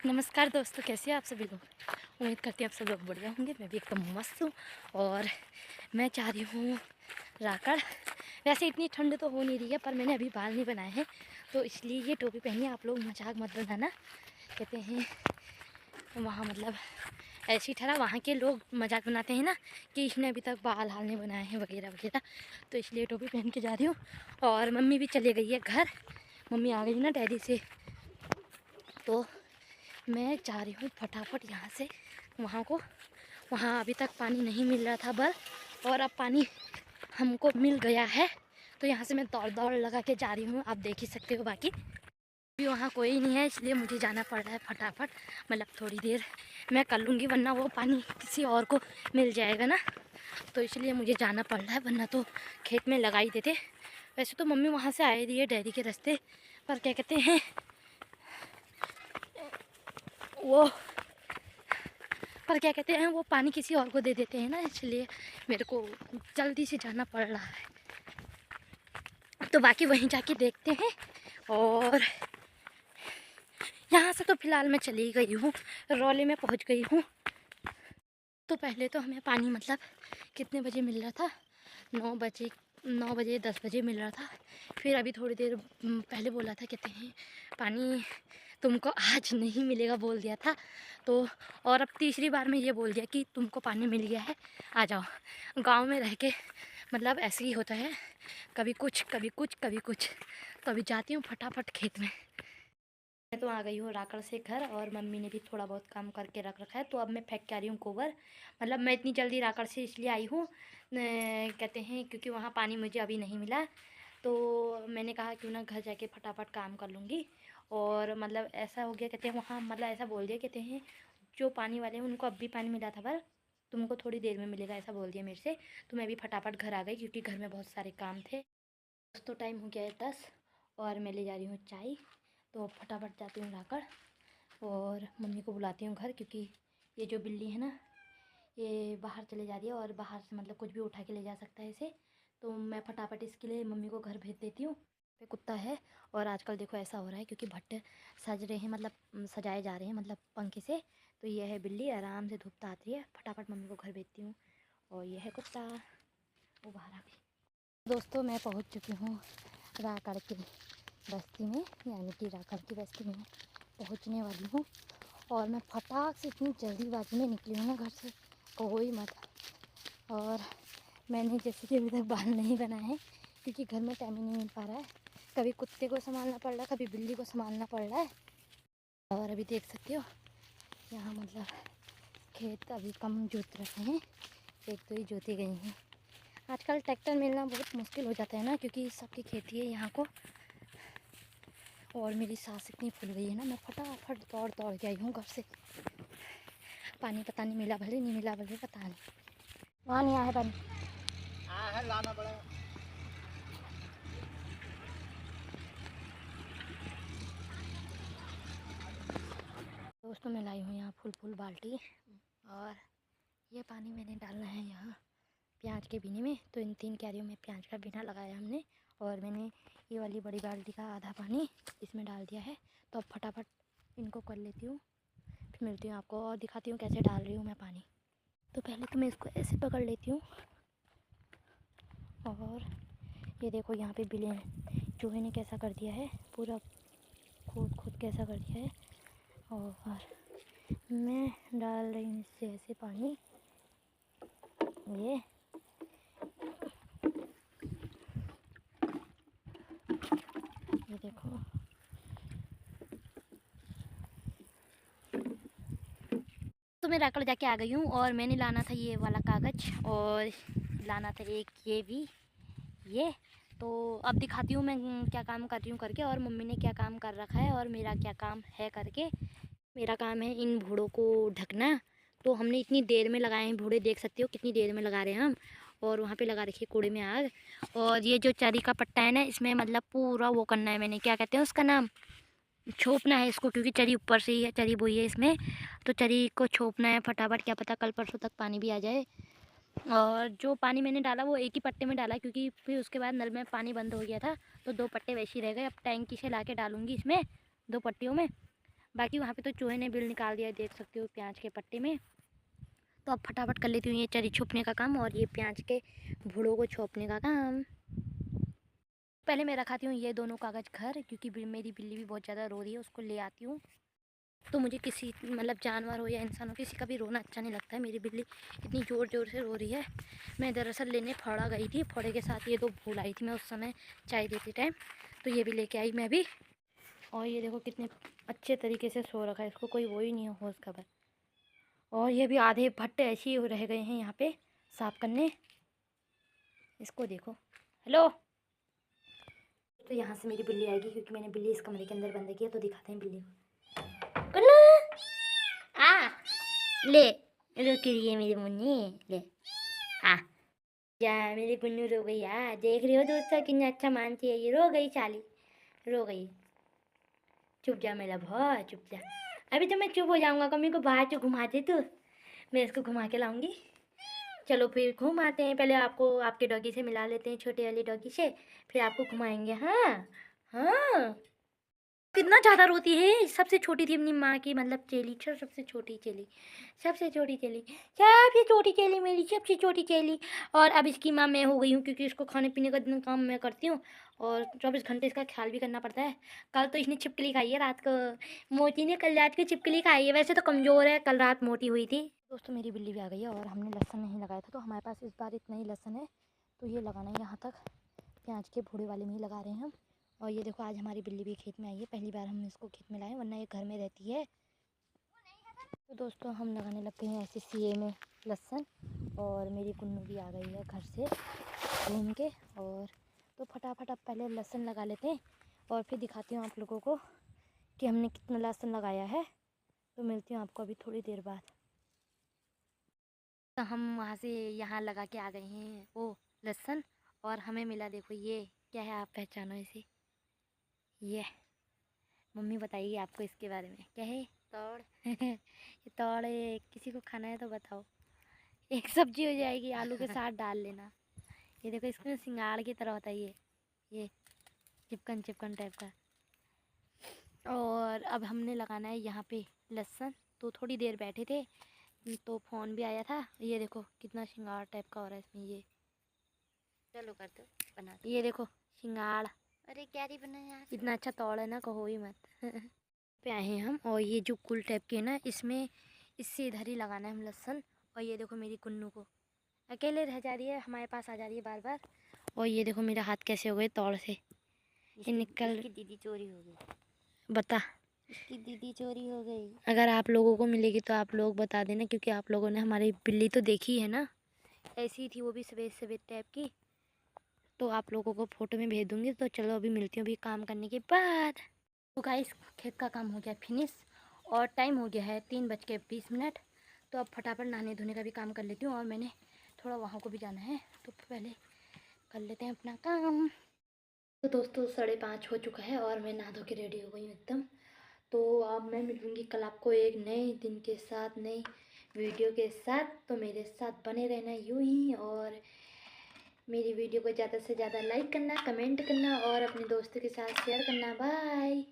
नमस्कार दोस्तों, कैसे हैं आप सभी लोग। उम्मीद करती हैं आप सब लोग बढ़िया होंगे। मैं भी एकदम मस्त हूँ और मैं चाह रही हूँ राकड़। वैसे इतनी ठंड तो हो नहीं रही है, पर मैंने अभी बाल नहीं बनाए हैं तो इसलिए ये टोपी पहनी है। आप लोग मजाक मत बनाना। कहते हैं वहाँ मतलब ऐसी ठहरा, वहाँ के लोग मजाक बनाते हैं ना कि इसने अभी तक बाल हाल नहीं बनाए हैं वगैरह वगैरह, तो इसलिए टोपी पहन के जा रही हूँ। और मम्मी भी चली गई है घर। मम्मी आ गई ना डैडी से, तो मैं जा रही हूँ फटाफट यहाँ से वहाँ अभी तक पानी नहीं मिल रहा था बस, और अब पानी हमको मिल गया है। तो यहाँ से मैं दौड़ दौड़ लगा के जा रही हूँ, आप देख ही सकते हो। बाकी अभी वहाँ कोई नहीं है, इसलिए मुझे जाना पड़ रहा है फटाफट। मतलब थोड़ी देर मैं कर लूँगी, वरना वो पानी किसी और को मिल जाएगा ना, तो इसलिए मुझे जाना पड़ रहा है, वरना तो खेत में लगा ही देते। वैसे तो मम्मी वहाँ से आ रही है डेयरी के रास्ते, पर क्या कहते हैं वो वो पानी किसी और को दे देते हैं ना, इसलिए मेरे को जल्दी से जाना पड़ रहा है। तो बाकी वहीं जाके देखते हैं। और यहाँ से तो फ़िलहाल मैं चली गई हूँ, रौले में पहुँच गई हूँ। तो पहले तो हमें पानी मतलब कितने बजे मिल रहा था, 9 बजे 10 बजे मिल रहा था। फिर अभी थोड़ी देर पहले बोला था, कहते हैं पानी तुमको आज नहीं मिलेगा बोल दिया था। तो और अब तीसरी बार में ये बोल दिया कि तुमको पानी मिल गया है, आ जाओ। गांव में रह के मतलब ऐसे ही होता है, कभी कुछ कभी कुछ कभी कुछ। तो अभी जाती हूँ फटाफट खेत में। मैं तो आ गई हूँ राकड़ से घर, और मम्मी ने भी थोड़ा बहुत काम करके रख रखा है, तो अब मैं फेंक के आ रही हूँ गोबर। मतलब मैं इतनी जल्दी राकड़ से इसलिए आई हूँ, कहते हैं क्योंकि वहाँ पानी मुझे अभी नहीं मिला, तो मैंने कहा क्यों ना घर जाके फटाफट काम कर लूँगी। और मतलब ऐसा हो गया, कहते हैं वहाँ मतलब ऐसा बोल दिया, कहते हैं जो पानी वाले हैं उनको अब भी पानी मिला था, पर तुमको थोड़ी देर में मिलेगा, ऐसा बोल दिया मेरे से। तो मैं भी फटाफट घर आ गई, क्योंकि घर में बहुत सारे काम थे। दोस्तों टाइम हो गया है 10, और मैं ले जा रही हूँ चाय। तो फटाफट जाती हूँ लाकर, और मम्मी को बुलाती हूँ घर, क्योंकि ये जो बिल्ली है ना, ये बाहर चले जा रही है, और बाहर से मतलब कुछ भी उठा के ले जा सकता है इसे। तो मैं फटाफट इसके लिए मम्मी को घर भेज देती हूँ। पे कुत्ता है, और आजकल देखो ऐसा हो रहा है क्योंकि भट्ट सज रहे हैं, मतलब सजाए जा रहे हैं मतलब पंखे से। तो ये है बिल्ली, आराम से धूप आती है। फटाफट मम्मी को घर भेजती हूँ। और ये है कुत्ता, वो बाहर आ गई। दोस्तों मैं पहुँच चुकी हूँ राकड़ की बस्ती में, यानी कि राकड़ की बस्ती में पहुँचने वाली हूँ। और मैं फटाक से इतनी जल्दीबाजी में निकली हूँ ना घर से, कहो ही मत। और मैंने जैसे कि अभी तक बाल नहीं बनाए हैं, क्योंकि घर में टाइम ही नहीं मिल पा रहा है। कभी कुत्ते को संभालना पड़ रहा है, कभी बिल्ली को संभालना पड़ रहा है। और अभी देख सकते हो यहाँ मतलब खेत अभी कम जोत रखे हैं, एक तो ही जोती गई हैं। आजकल ट्रैक्टर मिलना बहुत मुश्किल हो जाता है ना, क्योंकि सबकी खेती है यहाँ को। और मेरी सांस इतनी फूल गई है ना, मैं फटाफट दौड़ दौड़ के आई हूँ घर से। पानी पता नहीं मिला, भले नहीं मिला, भले पता नहीं। वहाँ नहीं आया है पानी, आया है, लाना पड़ेगा। दोस्तों मैं लाई हूँ यहाँ फुल बाल्टी, और ये पानी मैंने डालना है यहाँ प्याज के बीने में। तो इन 3 क्यारियों में प्याज का बीना लगाया हमने, और मैंने ये वाली बड़ी बाल्टी का आधा पानी इसमें डाल दिया है। तो अब फटाफट इनको कर लेती हूँ, फिर मिलती हूँ आपको और दिखाती हूँ कैसे डाल रही हूँ मैं पानी। तो पहले तो मैं इसको ऐसे पकड़ लेती हूँ, और ये देखो यहाँ पे बिल्ली चूहे ने कैसा कर दिया है, पूरा खोद कैसा कर दिया है। और मैं डाल रही हूँ इससे ऐसे पानी, ये देखो। तो मैं राकड़ जाके आ गई हूँ, और मैंने लाना था ये वाला कागज़, और लाना था एक ये भी, ये। तो अब दिखाती हूँ मैं क्या काम कर रही हूँ करके, और मम्मी ने क्या काम कर रखा है, और मेरा क्या काम है करके। मेरा काम है इन बूढ़ों को ढकना। तो हमने इतनी देर में लगाए हैं बूढ़े, देख सकते हो कितनी देर में लगा रहे हैं हम। और वहाँ पे लगा रखी है कूड़े में आग। और ये जो चरी का पट्टा है ना, इसमें मतलब पूरा वो करना है, मैंने क्या कहते हैं उसका नाम, छोपना है इसको, क्योंकि चरी ऊपर से ही है, चरी बोई है इसमें। तो चरी को छोपना है फटाफट, क्या पता कल परसों तक पानी भी आ जाए। और जो पानी मैंने डाला वो एक ही पट्टे में डाला, क्योंकि फिर उसके बाद नल में पानी बंद हो गया था, तो 2 पट्टे वैसे ही रह गए। अब टैंकी से ला के डालूँगी इसमें 2 पट्टियों में, बाकी वहाँ पे तो चूहे ने बिल निकाल दिया, देख सकते हो प्याज के पट्टे में। तो अब फटाफट कर लेती हूँ ये चरी छुपने का काम और ये प्याज के भुड़ों को छोपने का काम। पहले मैं रखाती हूँ ये दोनों कागज़ घर, क्योंकि मेरी बिल्ली भी बहुत ज़्यादा रो रही है, उसको ले आती हूँ। तो मुझे किसी मतलब जानवर हो या इंसान हो, किसी का भी रोना अच्छा नहीं लगता है। मेरी बिल्ली इतनी ज़ोर ज़ोर से रो रही है। मैं दरअसल लेने फोड़ा गई थी, फोड़े के साथ ये दो फूल आई थी मैं उस समय चाय देते टाइम, तो ये भी लेके आई मैं भी। और ये देखो कितने अच्छे तरीके से सो रखा है, इसको कोई वो ही नहीं हो होश खबर। और ये भी आधे भट्टे ऐसे ही रह गए हैं यहाँ पे साफ़ करने, इसको देखो। हेलो, तो यहाँ से मेरी बिल्ली आएगी, क्योंकि मैंने बिल्ली इस कमरे के अंदर बंद किया, तो दिखाते हैं बिल्ली को। कुन्नू आ ले, रुक रही है मेरी मुन्नी, ले आ जा। मेरी कुन्नू रो गई यार, देख रही हो दोस्तों कितना अच्छा मानती है ये। रो गई साली, रो गई। चुप जा मेरा भाई, चुप जा। अभी तो मैं चुप हो जाऊंगा, कमी को बाहर से घुमा दे तू, मैं इसको घुमा के लाऊंगी। चलो फिर घूम आते हैं, पहले आपको आपके डॉगी से मिला लेते हैं, छोटे वाले डॉगी से, फिर आपको घुमाएंगे। हाँ हाँ, कितना ज़्यादा रोती है। सबसे छोटी थी अपनी माँ की मतलब चेली, सबसे छोटी चेली, सबसे छोटी चेली, सबसे छोटी चेली मेरी, सबसे छोटी चेली। और अब इसकी माँ मैं हो गई हूँ, क्योंकि इसको खाने पीने का दिन काम मैं करती हूँ और 24 घंटे इसका ख्याल भी करना पड़ता है। कल तो इसने छिपकली खाई है रात को, मोटी ने कल रात को छिपकली खाई है। वैसे तो कमज़ोर है, कल रात मोटी हुई थी। दोस्तों मेरी बिल्ली भी आ गई है और हमने लहसुन नहीं लगाया था, तो हमारे पास इस बार इतना ही लहसुन है, तो ये लगाना है यहाँ तक। प्याज के भूड़े वाले में ही लगा रहे हैं हम। और ये देखो आज हमारी बिल्ली भी खेत में आई है, पहली बार हम इसको खेत में लाए, वरना ये घर में रहती है। तो दोस्तों हम लगाने लग गए हैं ऐसे सीए में लहसुन, और मेरी कुन्नू भी आ गई है घर से घूम के। और तो फटाफट अब पहले लहसुन लगा लेते हैं और फिर दिखाती हूँ आप लोगों को कि हमने कितना लहसुन लगाया है। तो मिलती हूँ आपको अभी थोड़ी देर बाद। तो हम वहाँ से यहाँ लगा के आ गए हैं वो लहसुन, और हमें मिला, देखो ये क्या है, आप पहचानो इसे, ये मम्मी बताइए आपको इसके बारे में क्या है। तोड़ ये तोड़ है, किसी को खाना है तो बताओ, एक सब्जी हो जाएगी, आलू के साथ डाल लेना। ये देखो इसमें सिंगाड़ की तरह होता है ये चिपकन चिपकन टाइप का। और अब हमने लगाना है यहाँ पे लहसुन। तो थोड़ी देर बैठे थे तो फ़ोन भी आया था, ये देखो कितना श्रृंगार टाइप का हो रहा है इसमें। ये चलो कर दो, बना दो। ये देखो श्रृंगार, अरे क्या ही बनाया, इतना अच्छा तोड़ है ना, कहो ही मत। पे आए हैं हम, और ये जो कुल टाइप के ना, इसमें इससे इधर ही लगाना है हम लहसुन। और ये देखो मेरी कुन्नू को अकेले रह जा रही है, हमारे पास आ जा रही है बार बार। और ये देखो मेरा हाथ कैसे हो गए तोड़ से, ये निकल। इसकी दीदी चोरी हो गई, बता, इसकी दीदी चोरी हो गई। अगर आप लोगों को मिलेगी तो आप लोग बता देना, क्योंकि आप लोगों ने हमारी बिल्ली तो देखी है ना, ऐसी ही थी वो भी, सफ़ेद सफ़ेद टाइप की। तो आप लोगों को फ़ोटो में भेज दूँगी। तो चलो अभी मिलती हूँ अभी काम करने के बाद। तो गाइस खेत का काम हो गया फिनिश, और टाइम हो गया है 3:20। तो अब फटाफट नहाने धोने का भी काम कर लेती हूँ, और मैंने थोड़ा वहाँ को भी जाना है, तो पहले कर लेते हैं अपना काम। तो दोस्तों 5:30 हो चुका है और मैं नहा धो के रेडी हो गई हूँ एकदम। तो अब मैं मिलूँगी कल आपको एक नए दिन के साथ, नई वीडियो के साथ। तो मेरे साथ बने रहना यूँ ही, और मेरी वीडियो को ज़्यादा से ज़्यादा लाइक करना, कमेंट करना और अपने दोस्तों के साथ शेयर करना। बाय।